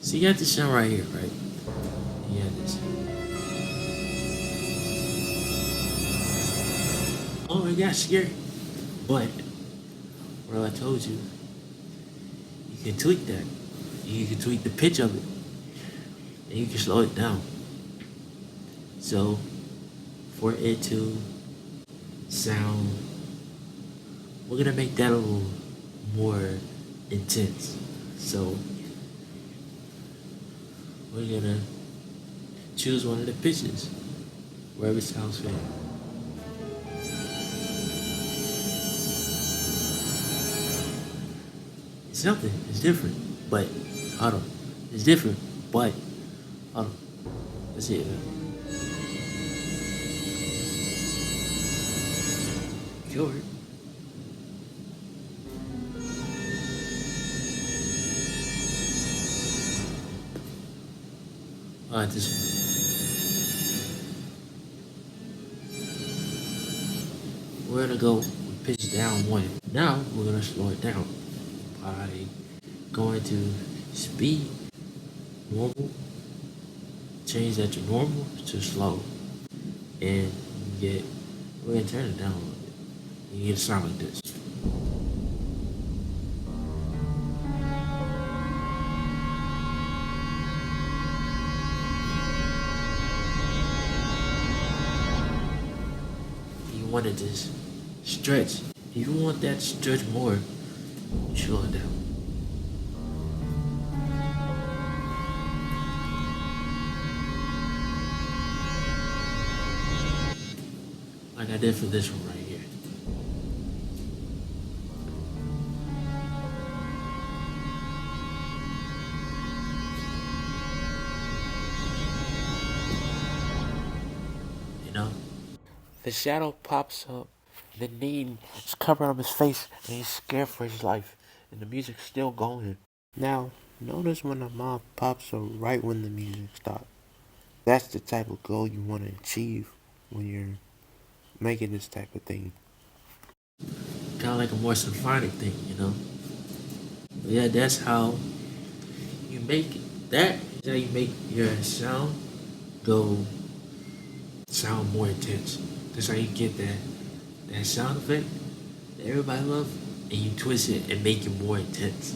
So you got this sound right here, right? You got this. Oh, it got scary. But what I told you, you can tweak that. You can tweak the pitch of it, and you can slow it down. So for it to sound, we're gonna make that a little more intense. So we're gonna choose one of the pitches, wherever it sounds fair. It's something. It's different, but hold on. It's different, but hold on. Let's see it. Sure. Alright, this one. We're gonna go with pitch down one. Now we're gonna slow it down by going to speed, normal, change that to normal to slow, and you get, we're gonna turn it down a little bit. You get a sound like this. You want it to stretch. If you want that to stretch more, you slow it down. Like I did for this one right here. You know? The shadow pops up. The need is covering up his face, and he's scared for his life. And the music's still going. Now, notice when the mob pops up right when the music stops. That's the type of goal you want to achieve when you're making this type of thing. Kind of like a more symphonic thing, you know? But yeah, that's how you make it. That is how you make your sound go sound more intense. That's how you get that sound effect that everybody loves, and you twist it and make it more intense.